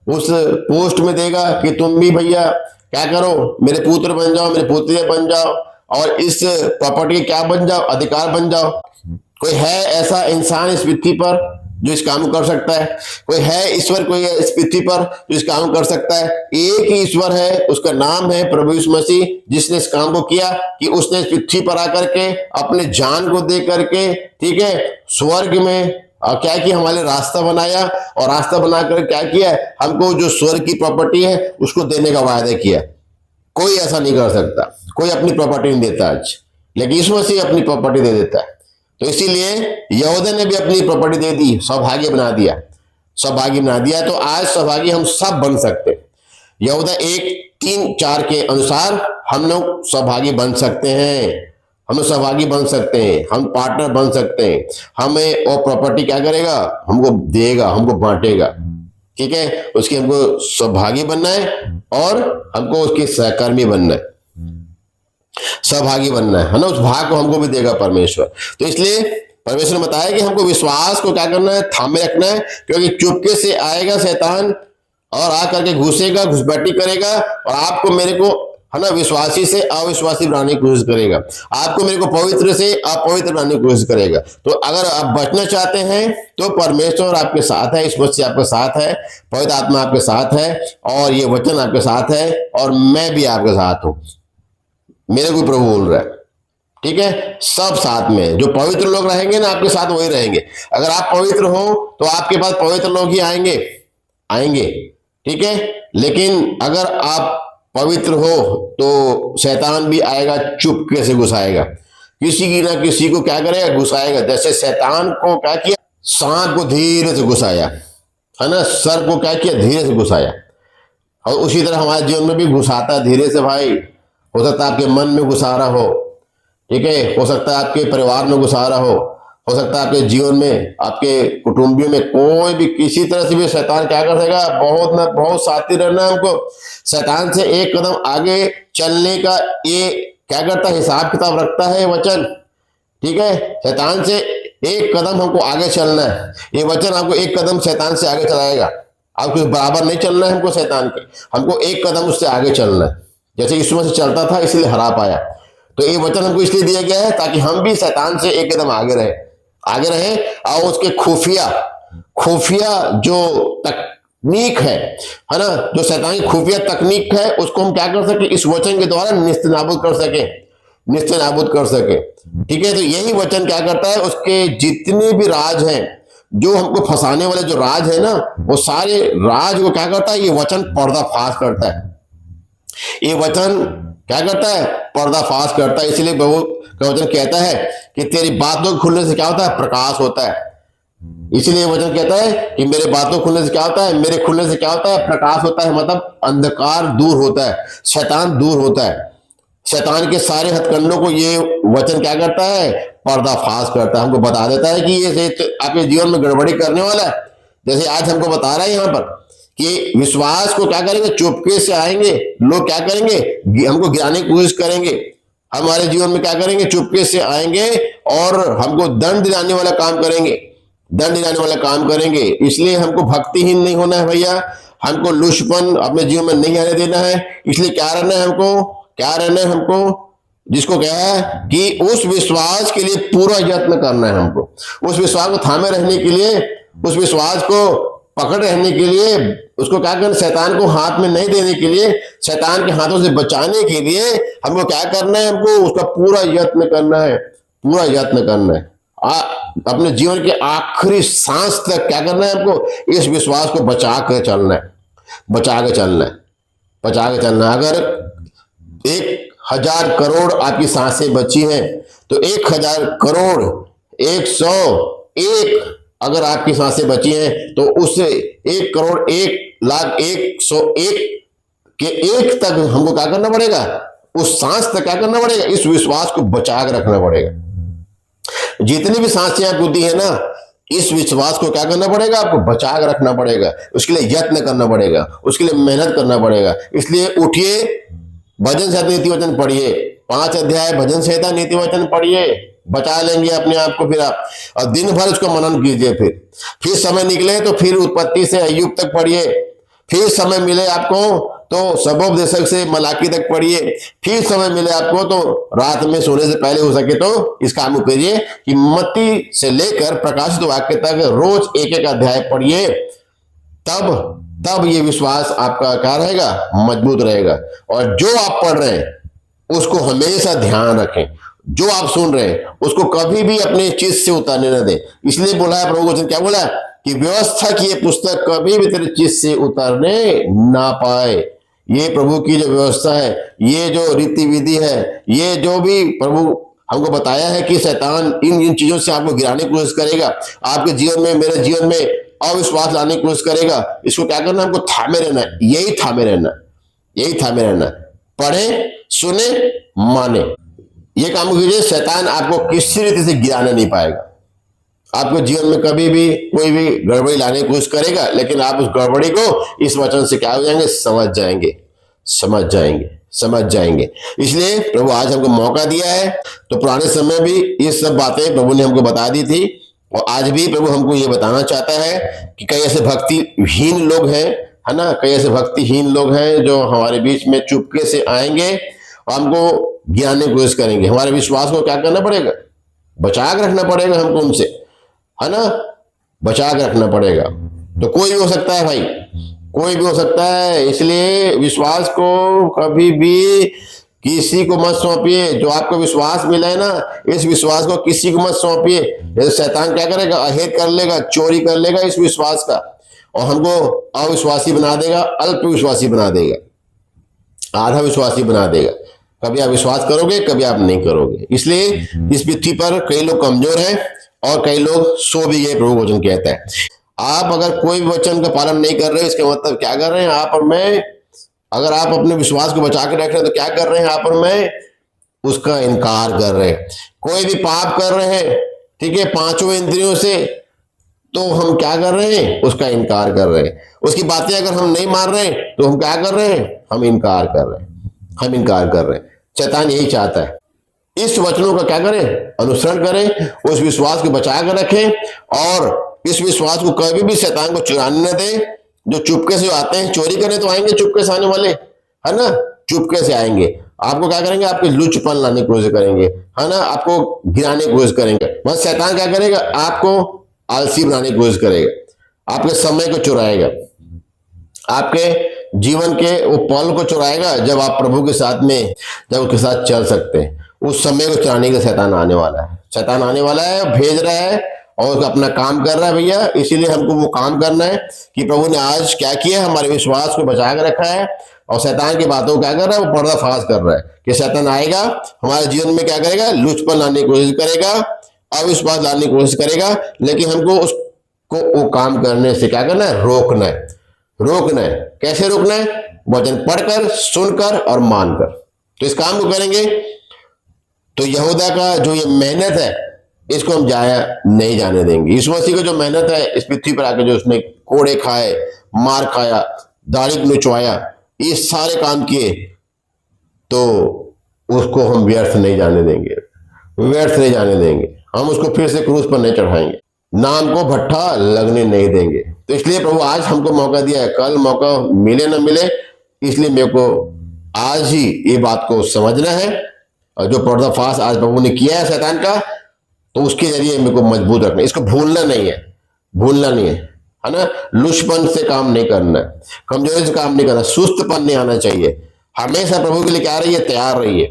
उस पोस्ट में देगा कि तुम भी भैया क्या करो, मेरे पुत्र बन जाओ, मेरे पुत्री बन जाओ, और इस प्रॉपर्टी क्या बन जाओ, अधिकार बन जाओ। कोई है ऐसा इंसान इस पृथ्वी पर जो इस काम कर सकता है? कोई है ईश्वर, कोई है इस पृथ्वी पर जो इस काम कर सकता है? एक ही ईश्वर है, उसका नाम है प्रभु यीशु मसीह, जिसने इस काम को किया कि उसने इस पृथ्वी पर आकर के अपने जान को दे करके, ठीक है, स्वर्ग में क्या किया, हमारे रास्ता बनाया, और रास्ता बनाकर क्या किया, हमको जो स्वर्ग की प्रॉपर्टी है उसको देने का वायदा किया। कोई ऐसा नहीं कर सकता, कोई अपनी प्रॉपर्टी नहीं देता आज, लेकिन यीशु मसीह अपनी प्रॉपर्टी दे देता है। तो इसीलिए यहूदा ने भी अपनी प्रॉपर्टी दे दी, सौभाग्य बना दिया, सौभाग्य बना दिया। तो आज सौभाग्य हम सब बन सकते हैं। यहूदा 1:3-4 के अनुसार हम लोग सौभाग्य बन सकते हैं, हम सहभागी बन सकते हैं, हम पार्टनर बन सकते हैं। हमें वो प्रॉपर्टी क्या करेगा, हमको देगा, हमको बांटेगा, ठीक है। उसके हमको सहभागी बनना है और हमको उसके सहकर्मी बनना है, सहभागी बनना है ना। उस भाग को हमको भी देगा परमेश्वर। तो इसलिए परमेश्वर ने बताया कि हमको विश्वास को क्या करना है, थामे रखना है, क्योंकि चुपके से आएगा शैतान और आकर के घुसेगा, घुसपैठी करेगा, और आपको मेरे को, है ना, विश्वासी से अविश्वासी बनाने की कोशिश करेगा, आपको मेरे को पवित्र से अपवित्र बनाने की कोशिश करेगा। तो अगर आप बचना चाहते हैं तो परमेश्वर आपके साथ है, इस मसीह आपके साथ है, पवित्र आत्मा आपके साथ है, और ये वचन आपके साथ है, और मैं भी आपके साथ हूं। मेरे को प्रभु बोल रहा है, ठीक है। सब साथ में जो पवित्र लोग रहेंगे ना, आपके साथ वही रहेंगे। अगर आप पवित्र हो तो आपके पास पवित्र लोग ही आएंगे, ठीक है। लेकिन अगर आप पवित्र हो तो शैतान भी आएगा, चुपके से घुसाएगा, किसी की ना किसी को क्या करेगा, घुसाएगा। जैसे शैतान को क्या किया, सांप को धीरे से घुसाया, है ना, सर को क्या किया, धीरे से घुसाया, और उसी तरह हमारे जीवन में भी घुसाता है धीरे से। भाई, हो सकता है आपके मन में घुसा रहा हो, ठीक है, हो सकता है आपके परिवार में घुसा रहा हो सकता है आपके जीवन में, आपके कुटुंबियों में, कोई भी किसी तरह से भी शैतान क्या कर देगा, बहुत साथी रहना है हमको। शैतान से एक कदम आगे चलने का ये क्या करता है, हिसाब किताब रखता है वचन, ठीक है। शैतान से एक कदम हमको आगे चलना है, ये वचन हमको एक कदम शैतान से आगे चलाएगा। आपको बराबर नहीं चलना है हमको शैतान के, हमको एक कदम उससे आगे चलना है। जैसे यीशु मसीह चलता था इसलिए हरा पाया, तो ये वचन हमको इसलिए दिया गया है ताकि हम भी शैतान से एक कदम आगे रहे, और उसके खुफिया जो तकनीक है ना, जो शैतान की खुफिया तकनीक है, उसको हम क्या कर सके, इस वचन के द्वारा निस्तेनाबूद कर सके, ठीक है। तो यही वचन क्या करता है, उसके जितने भी राज हैं, जो हमको फंसाने वाले जो राज है ना, वो सारे राज को क्या करता है, ये वचन पर्दाफाश करता है। ये वचन क्या करता है, पर्दाफाश करता है। इसलिए प्रभु का वचन कहता है कि तेरी बातों के खुलने से क्या होता है, प्रकाश होता है। इसलिए वचन कहता है कि मेरे बातों खुलने से क्या होता है, मेरे खुलने से क्या होता है, प्रकाश होता है। मतलब अंधकार दूर होता है, शैतान दूर होता है। शैतान के सारे हथकंडों को ये वचन क्या करता है, पर्दाफाश करता है, हमको बता देता है कि ये आपके जीवन में गड़बड़ी करने वाला है। जैसे आज हमको बता रहा है यहाँ पर कि विश्वास को क्या करेंगे, चुपके से आएंगे लोग, क्या करेंगे, हमको गिराने की कोशिश करेंगे। हमारे जीवन में क्या करेंगे, चुपके से आएंगे और हमको दंड दिलाने वाला काम करेंगे। इसलिए हमको भक्तिहीन नहीं होना है भैया, हमको लुचपन अपने जीवन में नहीं आने देना है। इसलिए क्या रहना है हमको, जिसको क्या है कि उस विश्वास के लिए पूरा यत्न करना है हमको, उस विश्वास को थामे रहने के लिए, उस विश्वास को पकड़ रहने के लिए, उसको क्या करना, शैतान को हाथ में नहीं देने के लिए, शैतान के हाथों से बचाने के लिए हमको क्या करना है, हमको उसका पूरा यत्न करना है, पूरा यत्न करना है। अपने जीवन के आखिरी सांस तक क्या करना है, हमको इस विश्वास को बचा कर चलना है, बचा के चलना है, बचा के चलना है। अगर 1000 करोड़ आपकी सांसें बची हैं तो 1000 करोड़ 101 अगर आपकी सांसें बची हैं तो उससे 1 करोड़ 1,01,101 के 1 तक हमको क्या करना पड़ेगा, उस सांस तक क्या करना पड़ेगा, इस विश्वास को बचा के रखना पड़ेगा। जितनी भी सांसें आपको दी है ना, इस विश्वास को क्या करना पड़ेगा, आपको बचा के रखना पड़ेगा, उसके लिए यत्न करना पड़ेगा, उसके लिए मेहनत करना पड़ेगा। इसलिए उठिए, भजन संहिता नीति वचन पढ़िए, 5 अध्याय भजन संहिता नीति वचन पढ़िए, बचा लेंगे अपने आप को। फिर आप और दिन भर उसको मनन कीजिए। फिर समय निकले तो फिर उत्पत्ति से अय्यूब तक पढ़िए, फिर समय मिले आपको तो सबोपदेशक से मलाकी तक पढ़िए, फिर समय मिले आपको तो रात में सोने से पहले हो सके तो इस काम को करिए कि मत्ती से लेकर प्रकाशित वाक्य तक रोज एक एक अध्याय पढ़िए। तब ये विश्वास आपका क्या रहेगा, मजबूत रहेगा। और जो आप पढ़ रहे हैं उसको हमेशा ध्यान रखें, जो आप सुन रहे हैं उसको कभी भी अपने चीज से उतारने न दें। इसलिए बोला है प्रभु वचन, क्या बोला है कि व्यवस्था की ये पुस्तक कभी भी तेरे चीज से उतारने ना पाए। ये प्रभु की जो व्यवस्था है, ये जो रीति विधि है, ये जो भी प्रभु हमको बताया है कि शैतान इन चीजों से आपको गिराने की कोशिश करेगा, आपके जीवन में, मेरे जीवन में अविश्वास लाने की कोशिश करेगा, इसको क्या करना, हमको थामे रहना है, यही थामे रहना, यही थामे रहना। पढ़े, सुने, माने, ये काम कीजिए। शैतान आपको किसी रीति से गिराने नहीं पाएगा। आपके जीवन में कभी भी कोई भी गड़बड़ी लाने की कोशिश करेगा, लेकिन आप उस गड़बड़ी को इस वचन से क्या हो जाएंगे, समझ जाएंगे, समझ जाएंगे, समझ जाएंगे। इसलिए प्रभु आज हमको मौका दिया है। तो पुराने समय भी ये सब बातें प्रभु ने हमको बता दी थी, और आज भी प्रभु हमको ये बताना चाहता है कि कई ऐसे भक्तिहीन लोग हैं, है ना, कई ऐसे भक्तिहीन लोग हैं जो हमारे बीच में चुपके से आएंगे और हमको गिराने की कोशिश करेंगे। हमारे विश्वास को क्या करना पड़ेगा, बचा के रखना पड़ेगा हमको उनसे, है ना, बचा के रखना पड़ेगा। तो कोई भी हो सकता है भाई, कोई भी हो सकता है। इसलिए विश्वास को कभी भी किसी को मत सौंपिए। जो आपको विश्वास मिला है ना, इस विश्वास को किसी को मत सौंपिए। शैतान क्या करेगा, अहेत कर लेगा, चोरी कर लेगा इस विश्वास का, और हमको अविश्वासी बना देगा, अल्प विश्वासी बना देगा, आधा विश्वासी बना देगा। कभी आप विश्वास करोगे, कभी आप नहीं करोगे। इसलिए इस पृथ्वी पर कई लोग कमजोर हैं और कई लोग सो भी गए, प्रभु वचन कहता है। आप अगर कोई भी वचन का पालन नहीं कर रहे, इसके मतलब क्या कर रहे हैं आप और मैं, अगर आप अपने विश्वास को बचा के रख रहे हैं तो क्या कर रहे हैं आप और मैं, उसका इनकार कर रहे हैं। कोई भी पाप कर रहे हैं, ठीक है, 5 इंद्रियों से, तो हम क्या कर रहे हैं, उसका इनकार कर रहे हैं। उसकी बातें अगर हम नहीं मान रहे तो हम क्या कर रहे हैं, हम इनकार कर रहे हैं, हम इनकार कर रहे हैं। शैतान यही चाहता है। इस वचनों का क्या करें, अनुसरण करें, उस विश्वास को बचा कर रखें, और इस विश्वास को कभी भी शैतान को चुराने न दें। जो चुपके से आते हैं, चोरी करने तो आएंगे, चुपके से आने वाले, है ना, चुपके से आएंगे, आपको क्या करेंगे, आपके लुचपन लाने की कोशिश करेंगे, है ना, आपको गिराने की कोशिश करेंगे। बस शैतान क्या करेगा, आपको आलसी बनाने की कोशिश करेगा, आपके समय को चुराएगा, आपके जीवन के वो पल को चुराएगा जब आप प्रभु के साथ में, जब उसके साथ चल सकते हैं। उस समय को चुराने के शैतान आने वाला है, शैतान आने वाला है, भेज रहा है और अपना काम कर रहा है भैया। इसीलिए हमको वो काम करना है कि प्रभु ने आज क्या किया, हमारे विश्वास को बचा कर रखा है, और शैतान की बातों को क्या कर रहा है, वो पर्दाफाश कर रहा है कि शैतान आएगा हमारे जीवन में, क्या करेगा, लुचपन लाने की कोशिश करेगा, अविश्वास लाने की कोशिश करेगा, लेकिन हमको उसको वो काम करने से क्या करना है, रोकना है, रोकना है। कैसे रोकना है, वचन पढ़कर, सुनकर और मानकर। तो इस काम को करेंगे तो यहूदा का जो ये मेहनत है, इसको हम जाया नहीं जाने देंगे। यीशु मसीह का जो मेहनत है इस पृथ्वी पर आके, जो उसने कोड़े खाए, मार खाया, दाढ़ी नुचवाया, ये सारे काम किए, तो उसको हम व्यर्थ नहीं जाने देंगे, व्यर्थ नहीं जाने देंगे। हम उसको फिर से क्रूस पर नहीं चढ़ाएंगे, नाम को भट्ठा लगने नहीं देंगे। तो इसलिए प्रभु आज हमको मौका दिया है, कल मौका मिले ना मिले, इसलिए मेरे को आज ही ये बात को समझना है, और जो पर्दाफाश आज प्रभु ने किया है शैतान का, तो उसके जरिए मेरे को मजबूत रखना, इसको भूलना नहीं है, भूलना नहीं है, है ना। लुचपन से काम नहीं करना है, कमजोरी से काम नहीं करना, सुस्तपन नहीं आना चाहिए। हमेशा प्रभु के लिए क्या रहिए, तैयार रहिए,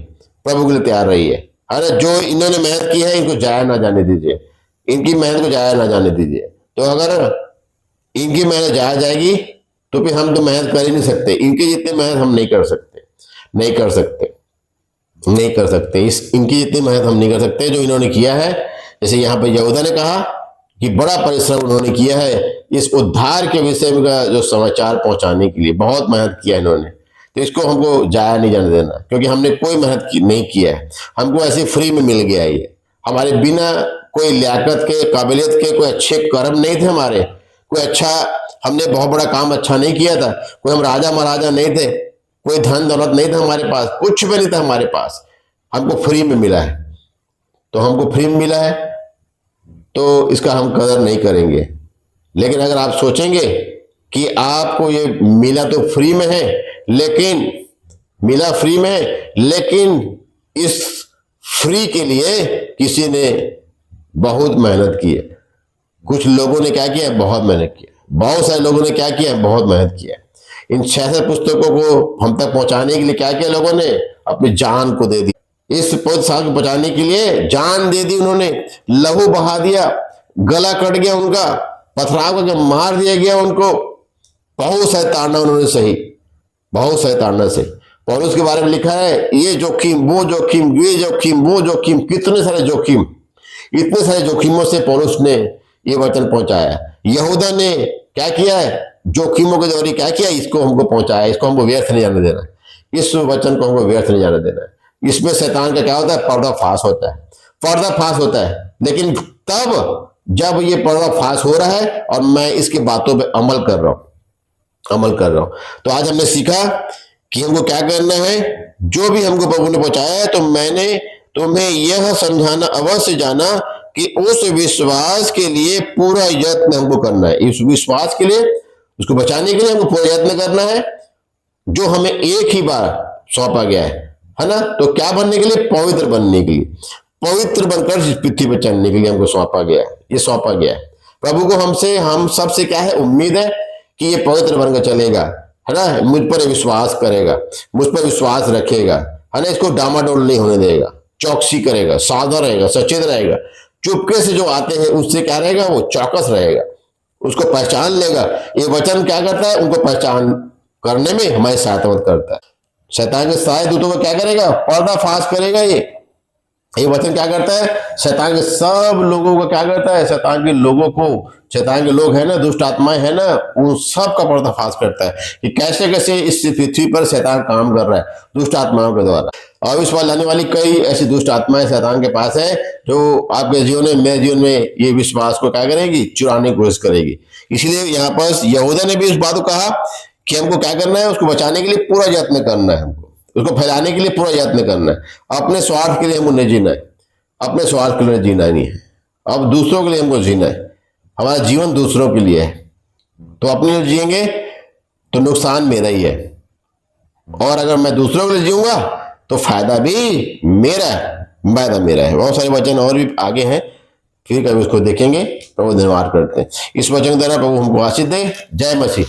प्रभु के लिए तैयार रहिए, है ना। जो इन्होंने मेहनत की है इनको जाया ना जाने दीजिए, इनकी मेहनत को जाया ना जाने दीजिए। तो अगर इनकी मेहनत जाया जाएगी तो फिर हम तो मेहनत कर ही नहीं सकते, इनकी जितनी मेहनत हम नहीं कर सकते, नहीं कर सकते, नहीं कर सकते। इनकी जितनी मेहनत हम नहीं कर सकते जो इन्होंने किया है। जैसे यहाँ पे यहूदा ने कहा कि बड़ा परिश्रम उन्होंने किया है इस उद्धार के विषय में का जो समाचार पहुंचाने के लिए, बहुत मेहनत किया इन्होंने। तो इसको हमको जाया नहीं जाने देना, क्योंकि हमने कोई मेहनत नहीं किया है, हमको ऐसे फ्री में मिल गया ये। हमारे बिना कोई लियाकत के, काबिलियत के, कोई अच्छे कर्म नहीं थे हमारे, कोई अच्छा, हमने बहुत बड़ा काम अच्छा नहीं किया था, कोई हम राजा महाराजा नहीं थे, कोई धन दौलत नहीं था हमारे पास, कुछ भी नहीं था हमारे पास, हमको फ्री में मिला है। तो हमको फ्री में मिला है तो इसका हम कदर नहीं करेंगे। लेकिन अगर आप सोचेंगे कि आपको ये मिला तो फ्री में है, लेकिन मिला फ्री में है, लेकिन इस फ्री के लिए किसी ने बहुत मेहनत की है। कुछ लोगों ने क्या किया, बहुत मेहनत किया, बहुत सारे लोगों ने क्या किया, बहुत मेहनत किया। इन 66 पुस्तकों को हम तक पहुंचाने के लिए क्या किया लोगों ने, अपनी जान को दे दी। इस पवित्र शास्त्र को बचाने के लिए जान दे दी उन्होंने, लहू बहा दिया, गला कट गया उनका, पथराव करके मार दिया गया उनको, बहुत सारे ताड़ना उन्होंने सही, बहुत सारे ताड़ना से। पौलुस के बारे में लिखा है, ये जोखिम, वो जोखिम, ये जोखिम, वो जोखिम, कितने सारे जोखिम, इतने सारे जोखिमों से पौलुस ने ये वचन पहुंचाया। यहूदा ने क्या किया है, जोखिमों के द्वारा क्या किया, इसको हमको पहुंचाया, इसको हमको व्यर्थ नहीं जाने देना, इस वचन को हमको व्यर्थ नहीं जाने देना। इसमें शैतान का क्या होता है, पर्दाफाश होता है, पर्दाफाश होता है। लेकिन तब जब ये पर्दाफाश हो रहा है और मैं इसकी बातों पे अमल कर रहा हूं। तो आज हमने सीखा कि हमको क्या करना है, जो भी हमको प्रभु ने पहुंचाया है, तो मैंने तुम्हें यह समझाना अवश्य जाना कि उस विश्वास के लिए पूरा यत्न हमको करना है। इस विश्वास के लिए, उसको बचाने के लिए हमको पूरा यत्न करना है, जो हमें एक ही बार सौंपा गया है ना। तो क्या बनने के लिए, पवित्र बनने के लिए, पवित्र बनकर इस पृथ्वी पर चलने के लिए हमको सौंपा गया है, ये सौंपा गया है। प्रभु को हमसे, हम सबसे क्या है, उम्मीद है कि ये पवित्र बनकर चलेगा, है ना, मुझ पर विश्वास करेगा, मुझ पर विश्वास रखेगा, है ना, इसको डामाडोल नहीं होने देगा, चौकसी करेगा, सावधान रहेगा, सचेत रहेगा, चुपके से जो आते हैं उससे क्या रहेगा, वो चौकस रहेगा, उसको पहचान लेगा। ये वचन क्या करता है, उनको पहचान करने में हमारी सहायता करता है। शैतान के सारे दूतों को क्या करेगा, पर्दाफाश करेगा। ये वचन क्या करता है, शैतान के सब लोगों को क्या करता है, शैतान के लोगों को, शैतान के लोग है ना, दुष्ट आत्माएं है ना, उन सब का पर्दाफाश करता है कि कैसे कैसे इस पृथ्वी पर शैतान काम कर रहा है दुष्ट आत्माओं के द्वारा। और इस बार लाने वाली कई ऐसी दुष्ट आत्माएं शैतान के पास है जो आपके जीवन में, मेरे जीवन में ये विश्वास को क्या करेगी, चुराने की कोशिश करेगी। इसलिए यहाँ पर यहूदा ने भी इस बात को कहा कि हमको क्या करना है, उसको बचाने के लिए पूरा यत्न करना है, हमको उसको फैलाने के लिए पूरा यत्न करना है। अपने स्वार्थ के लिए हमको नहीं जीना है, अपने स्वार्थ के लिए जीना नहीं है, अब दूसरों के लिए हमको जीना है। हमारा जीवन दूसरों के लिए है, तो अपने लिए जिएंगे तो नुकसान मेरा ही है, और अगर मैं दूसरों के लिए जीऊंगा तो फायदा भी मेरा है, फायदा मेरा है। बहुत सारे वचन और भी आगे हैं, फिर कभी उसको देखेंगे। प्रभु धन्यवाद करते हैं इस वचन के द्वारा, प्रभु हमको आशीष दे। जय मसीह।